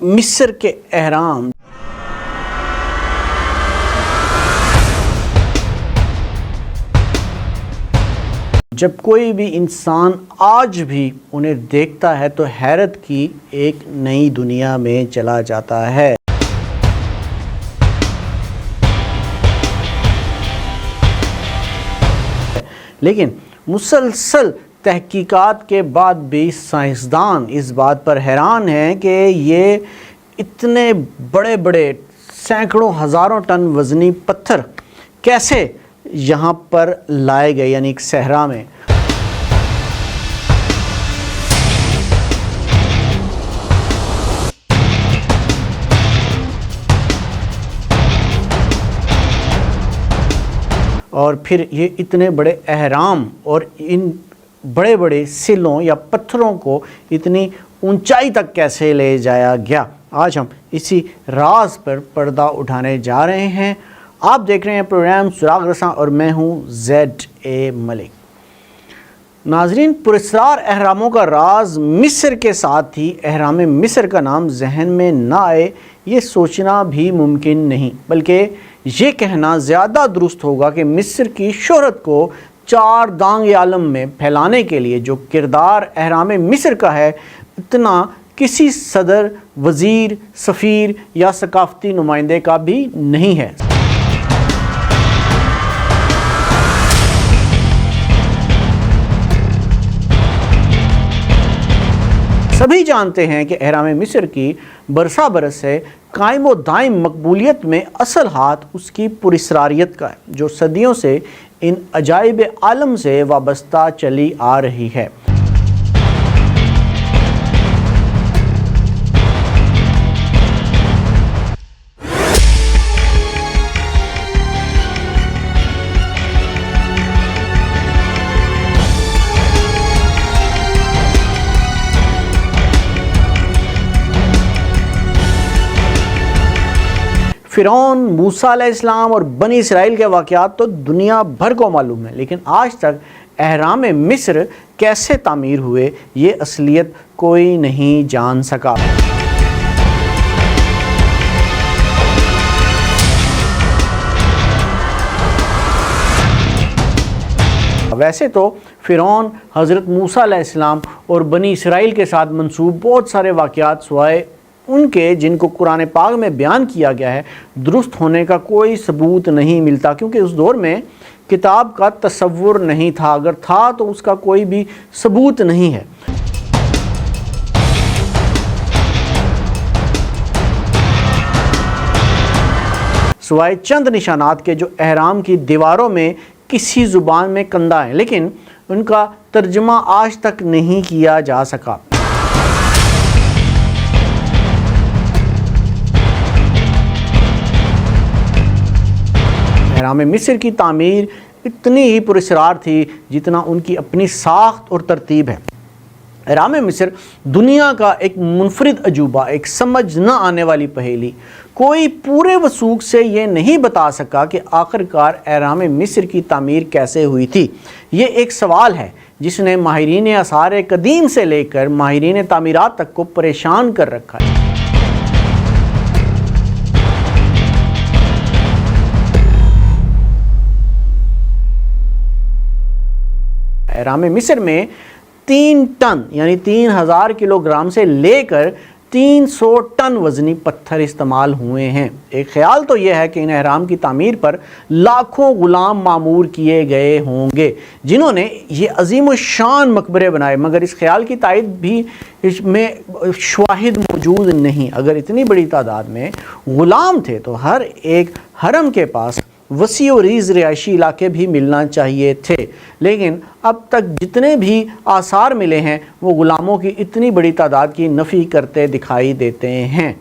مصر کے اہرام جب کوئی بھی انسان آج بھی انہیں دیکھتا ہے تو حیرت کی ایک نئی دنیا میں چلا جاتا ہے۔ لیکن مسلسل تحقیقات کے بعد بھی سائنسدان اس بات پر حیران ہیں کہ یہ اتنے بڑے بڑے سینکڑوں ہزاروں ٹن وزنی پتھر کیسے یہاں پر لائے گئے، یعنی ایک صحرا میں۔ اور پھر یہ اتنے بڑے اہرام اور ان بڑے بڑے سلوں یا پتھروں کو اتنی اونچائی تک کیسے لے جایا گیا، آج ہم اسی راز پر پردہ اٹھانے جا رہے ہیں۔ آپ دیکھ رہے ہیں پروگرام سراغ رساں اور میں ہوں زیڈ اے ملک۔ ناظرین، پراسرار اہراموں کا راز مصر کے ساتھ ہی اہرام مصر کا نام ذہن میں نہ آئے یہ سوچنا بھی ممکن نہیں، بلکہ یہ کہنا زیادہ درست ہوگا کہ مصر کی شہرت کو چار دانگ عالم میں پھیلانے کے لیے جو کردار اہرام مصر کا ہے، اتنا کسی صدر، وزیر، سفیر یا ثقافتی نمائندے کا بھی نہیں ہے۔ سبھی جانتے ہیں کہ اہرام مصر کی برسا برس سے قائم و دائم مقبولیت میں اصل ہاتھ اس کی پراسراریت کا ہے، جو صدیوں سے ان عجائب عالم سے وابستہ چلی آ رہی ہے۔ فرعون، موسیٰ علیہ السلام اور بنی اسرائیل کے واقعات تو دنیا بھر کو معلوم ہے، لیکن آج تک اہرام مصر کیسے تعمیر ہوئے یہ اصلیت کوئی نہیں جان سکا۔ ویسے تو فرعون، حضرت موسیٰ علیہ السلام اور بنی اسرائیل کے ساتھ منسوب بہت سارے واقعات سوائے ان کے جن کو قرآن پاک میں بیان کیا گیا ہے درست ہونے کا کوئی ثبوت نہیں ملتا، کیونکہ اس دور میں کتاب کا تصور نہیں تھا، اگر تھا تو اس کا کوئی بھی ثبوت نہیں ہے۔ سوائے چند نشانات کے جو اہرام کی دیواروں میں کسی زبان میں کندہ ہیں، لیکن ان کا ترجمہ آج تک نہیں کیا جا سکا۔ اہرام مصر کی تعمیر اتنی ہی پراسرار تھی جتنا ان کی اپنی ساخت اور ترتیب ہے۔ اہرام مصر دنیا کا ایک منفرد عجوبہ، ایک سمجھ نہ آنے والی پہیلی۔ کوئی پورے وثوق سے یہ نہیں بتا سکا کہ آخرکار اہرام مصر کی تعمیر کیسے ہوئی تھی۔ یہ ایک سوال ہے جس نے ماہرین آثار قدیم سے لے کر ماہرین تعمیرات تک کو پریشان کر رکھا ہے۔ اہرام مصر میں 3 ٹن یعنی 3000 کلو گرام سے لے کر 300 ٹن وزنی پتھر استعمال ہوئے ہیں۔ ایک خیال تو یہ ہے کہ ان اہرام کی تعمیر پر لاکھوں غلام معمور کیے گئے ہوں گے جنہوں نے یہ عظیم الشان مقبرے بنائے، مگر اس خیال کی تائید بھی اس میں شواہد موجود نہیں۔ اگر اتنی بڑی تعداد میں غلام تھے تو ہر ایک حرم کے پاس وسیع و ریز رہائشی علاقے بھی ملنا چاہیے تھے، لیکن اب تک جتنے بھی آثار ملے ہیں وہ غلاموں کی اتنی بڑی تعداد کی نفی کرتے دکھائی دیتے ہیں۔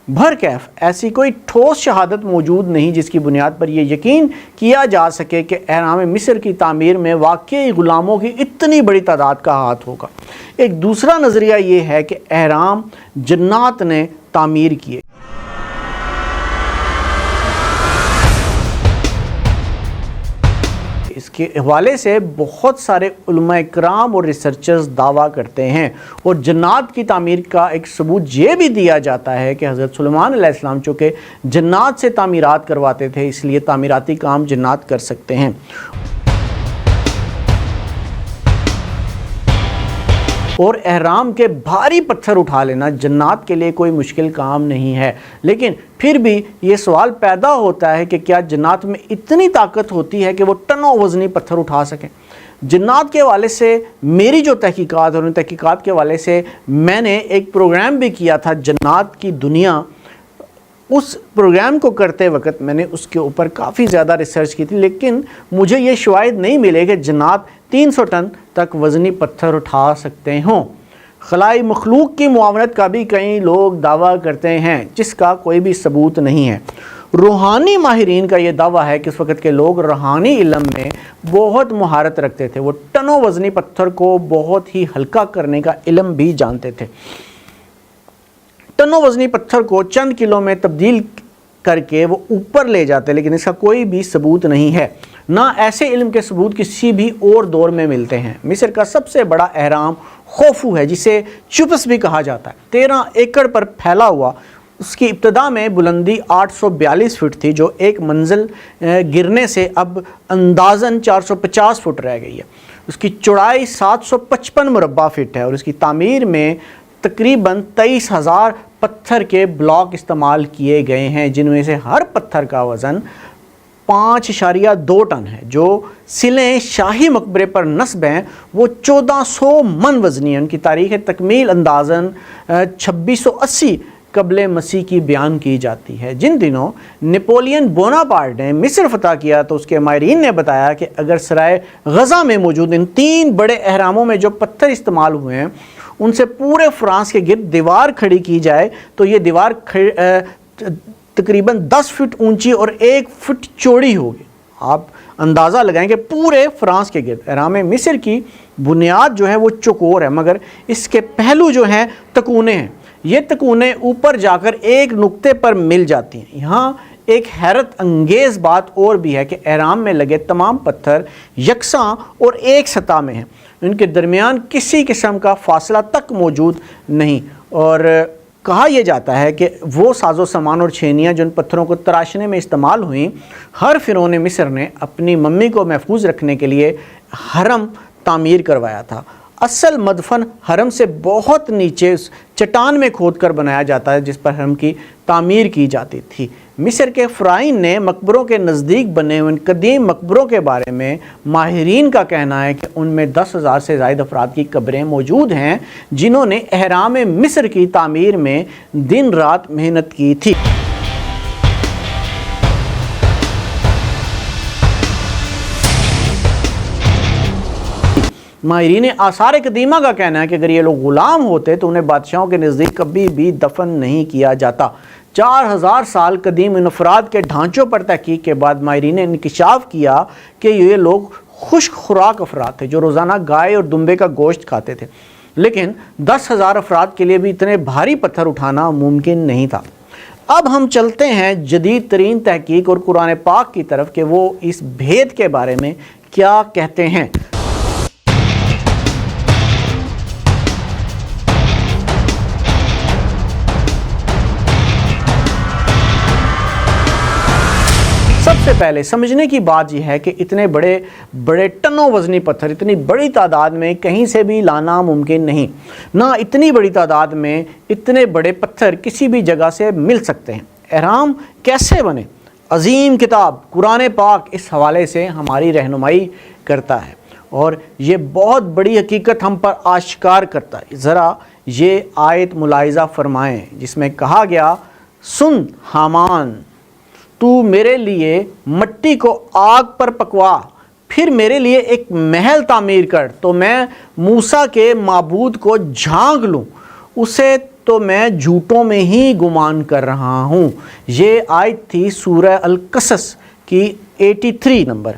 بہرکیف ایسی کوئی ٹھوس شہادت موجود نہیں جس کی بنیاد پر یہ یقین کیا جا سکے کہ اہرام مصر کی تعمیر میں واقعی غلاموں کی اتنی بڑی تعداد کا ہاتھ ہوگا۔ ایک دوسرا نظریہ یہ ہے کہ اہرام جنات نے تعمیر کیے۔ کے حوالے سے بہت سارے علماء کرام اور ریسرچرز دعویٰ کرتے ہیں، اور جنات کی تعمیر کا ایک ثبوت یہ بھی دیا جاتا ہے کہ حضرت سلیمان علیہ السلام چونکہ جنات سے تعمیرات کرواتے تھے، اس لیے تعمیراتی کام جنات کر سکتے ہیں۔ اور احرام کے بھاری پتھر اٹھا لینا جنات کے لیے کوئی مشکل کام نہیں ہے، لیکن پھر بھی یہ سوال پیدا ہوتا ہے کہ کیا جنات میں اتنی طاقت ہوتی ہے کہ وہ ٹنوں وزنی پتھر اٹھا سکیں؟ جنات کے حوالے سے میری جو تحقیقات اور ان تحقیقات کے حوالے سے میں نے ایک پروگرام بھی کیا تھا، جنات کی دنیا۔ اس پروگرام کو کرتے وقت میں نے اس کے اوپر کافی زیادہ ریسرچ کی تھی، لیکن مجھے یہ شواہد نہیں ملے کہ جنات 300 ٹن تک وزنی پتھر اٹھا سکتے ہوں۔ خلائی مخلوق کی معاونت کا بھی کئی لوگ دعویٰ کرتے ہیں، جس کا کوئی بھی ثبوت نہیں ہے۔ روحانی ماہرین کا یہ دعویٰ ہے کہ اس وقت کے لوگ روحانی علم میں بہت مہارت رکھتے تھے، وہ ٹنوں وزنی پتھر کو بہت ہی ہلکا کرنے کا علم بھی جانتے تھے۔ ٹنوں وزنی پتھر کو چند کلو میں تبدیل کر کے وہ اوپر لے جاتے، لیکن اس کا کوئی بھی ثبوت نہیں ہے۔ نہ ایسے علم کے ثبوت کسی بھی اور دور میں ملتے ہیں۔ مصر کا سب سے بڑا اہرام خوفو ہے، جسے چپس بھی کہا جاتا ہے، 13 ایکڑ پر پھیلا ہوا۔ اس کی ابتدا میں بلندی 842 فٹ تھی، جو ایک منزل گرنے سے اب اندازاً 450 فٹ رہ گئی ہے۔ اس کی چوڑائی 755 مربع فٹ ہے، اور اس کی تعمیر میں تقریباً 23,000 پتھر کے بلاک استعمال کیے گئے ہیں، جن میں سے ہر پتھر کا وزن 5.2 ٹن ہے۔ جو سلیں شاہی مقبرے پر نصب ہیں وہ 1400 من وزنی ہیں۔ ان کی تاریخ تکمیل اندازاً 2680 قبل مسیح کی بیان کی جاتی ہے۔ جن دنوں نپولین بوناپارٹ نے مصر فتح کیا تو اس کے ماہرین نے بتایا کہ اگر سرائے غزہ میں موجود ان 3 بڑے اہراموں میں جو پتھر استعمال ہوئے ہیں ان سے پورے فرانس کے گرد دیوار کھڑی کی جائے تو یہ دیوار تقریباً 10 فٹ اونچی اور 1 فٹ چوڑی ہوگی۔ آپ اندازہ لگائیں کہ پورے فرانس کے گرد اہرام مصر کی بنیاد جو ہے وہ چوکور ہے، مگر اس کے پہلو جو ہیں تکونے ہیں۔ یہ تکونے اوپر جا کر ایک نقطے پر مل جاتی ہیں۔ یہاں ایک حیرت انگیز بات اور بھی ہے کہ اہرام میں لگے تمام پتھر یکساں اور ایک سطح میں ہیں، ان کے درمیان کسی قسم کا فاصلہ تک موجود نہیں، اور کہا یہ جاتا ہے کہ وہ ساز و سامان اور چھینیاں جو ان پتھروں کو تراشنے میں استعمال ہوئیں، ہر فرعون مصر نے اپنی ممی کو محفوظ رکھنے کے لیے حرم تعمیر کروایا تھا۔ اصل مدفن حرم سے بہت نیچے اس چٹان میں کھود کر بنایا جاتا ہے جس پر حرم کی تعمیر کی جاتی تھی۔ مصر کے فرعین نے مقبروں کے نزدیک بنے ہوئے ان قدیم مقبروں کے بارے میں ماہرین کا کہنا ہے کہ ان میں 10,000 سے زائد افراد کی قبریں موجود ہیں جنہوں نے اہرام مصر کی تعمیر میں دن رات محنت کی تھی۔ ماہرین آثار قدیمہ کا کہنا ہے کہ اگر یہ لوگ غلام ہوتے تو انہیں بادشاہوں کے نزدیک کبھی بھی دفن نہیں کیا جاتا۔ 4000 سال قدیم ان افراد کے ڈھانچوں پر تحقیق کے بعد ماہرین نے انکشاف کیا کہ یہ لوگ خشک خوراک افراد تھے جو روزانہ گائے اور دمبے کا گوشت کھاتے تھے، لیکن 10,000 افراد کے لیے بھی اتنے بھاری پتھر اٹھانا ممکن نہیں تھا۔ اب ہم چلتے ہیں جدید ترین تحقیق اور قرآن پاک کی طرف کہ وہ اس بھید کے بارے میں کیا کہتے ہیں۔ سب سے پہلے سمجھنے کی بات یہ ہے کہ اتنے بڑے بڑے ٹنوں وزنی پتھر اتنی بڑی تعداد میں کہیں سے بھی لانا ممکن نہیں، نہ اتنی بڑی تعداد میں اتنے بڑے پتھر کسی بھی جگہ سے مل سکتے ہیں۔ اہرام کیسے بنے؟ عظیم کتاب قرآن پاک اس حوالے سے ہماری رہنمائی کرتا ہے اور یہ بہت بڑی حقیقت ہم پر آشکار کرتا ہے۔ ذرا یہ آیت ملاحظہ فرمائیں جس میں کہا گیا، سن حامان، تو میرے لیے مٹی کو آگ پر پکوا، پھر میرے لیے ایک محل تعمیر کر تو میں موسیٰ کے معبود کو جھانک لوں، اسے تو میں جھوٹوں میں ہی گمان کر رہا ہوں۔ یہ آیت تھی سورہ القصص کی 83 نمبر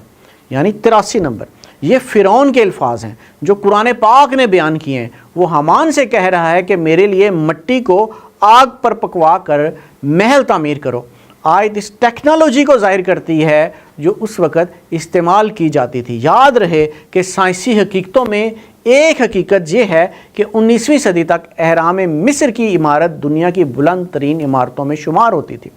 یعنی 83 نمبر۔ یہ فرعون کے الفاظ ہیں جو قرآن پاک نے بیان کیے ہیں۔ وہ حامان سے کہہ رہا ہے کہ میرے لیے مٹی کو آگ پر پکوا کر محل تعمیر کرو آیت اس ٹیکنالوجی کو ظاہر کرتی ہے جو اس وقت استعمال کی جاتی تھی۔ یاد رہے کہ سائنسی حقیقتوں میں ایک حقیقت یہ ہے کہ 19ویں صدی تک اہرام مصر کی عمارت دنیا کی بلند ترین عمارتوں میں شمار ہوتی تھی۔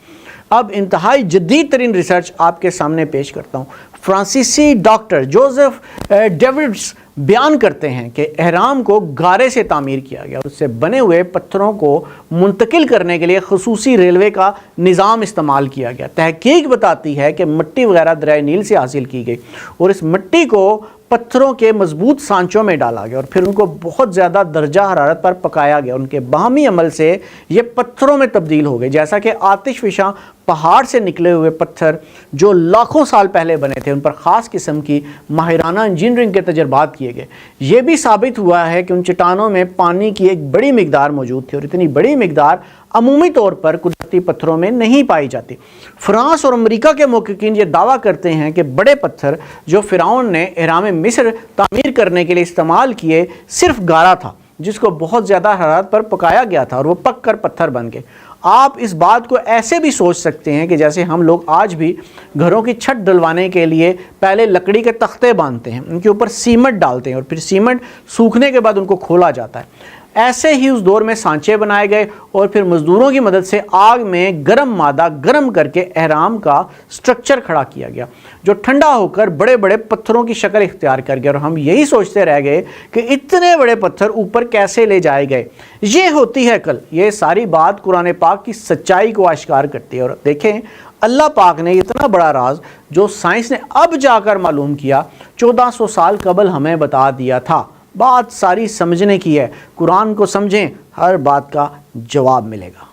اب انتہائی جدید ترین ریسرچ آپ کے سامنے پیش کرتا ہوں۔ فرانسیسی ڈاکٹر جوزف ڈیوڈز بیان کرتے ہیں کہ اہرام کو گارے سے تعمیر کیا گیا اور اس سے بنے ہوئے پتھروں کو منتقل کرنے کے لیے خصوصی ریلوے کا نظام استعمال کیا گیا۔ تحقیق بتاتی ہے کہ مٹی وغیرہ دریائے نیل سے حاصل کی گئی اور اس مٹی کو پتھروں کے مضبوط سانچوں میں ڈالا گیا اور پھر ان کو بہت زیادہ درجہ حرارت پر پکایا گیا۔ ان کے باہمی عمل سے یہ پتھروں میں تبدیل ہو گئے، جیسا کہ آتش فشاں پہاڑ سے نکلے ہوئے پتھر جو لاکھوں سال پہلے بنے تھے، ان پر خاص قسم کی ماہرانہ انجینئرنگ کے تجربات کیے گئے۔ یہ بھی ثابت ہوا ہے کہ ان چٹانوں میں پانی کی ایک بڑی مقدار موجود تھی اور اتنی بڑی مقدار عمومی طور پر قدرتی پتھروں میں نہیں پائی جاتی۔ فرانس اور امریکہ کے محققین یہ دعویٰ کرتے ہیں کہ بڑے پتھر جو فرعون نے اہرام مصر تعمیر کرنے کے لیے استعمال کیے صرف گارا تھا، جس کو بہت زیادہ حرارت پر پکایا گیا تھا اور وہ پک کر پتھر بن گئے۔ آپ اس بات کو ایسے بھی سوچ سکتے ہیں کہ جیسے ہم لوگ آج بھی گھروں کی چھت ڈلوانے کے لیے پہلے لکڑی کے تختے باندھتے ہیں، ان کے اوپر سیمنٹ ڈالتے ہیں اور پھر سیمنٹ سوکھنے کے بعد ان کو کھولا جاتا ہے۔ ایسے ہی اس دور میں سانچے بنائے گئے اور پھر مزدوروں کی مدد سے آگ میں گرم مادہ گرم کر کے اہرام کا سٹرکچر کھڑا کیا گیا، جو ٹھنڈا ہو کر بڑے بڑے پتھروں کی شکل اختیار کر گیا، اور ہم یہی سوچتے رہ گئے کہ اتنے بڑے پتھر اوپر کیسے لے جائے گئے۔ یہ ہوتی ہے عقل۔ یہ ساری بات قرآن پاک کی سچائی کو آشکار کرتی ہے۔ اور دیکھیں، اللہ پاک نے اتنا بڑا راز جو سائنس نے اب جا کر معلوم کیا، 1400 سال قبل ہمیں بتا دیا تھا۔ بات ساری سمجھنے کی ہے، قرآن کو سمجھیں، ہر بات کا جواب ملے گا۔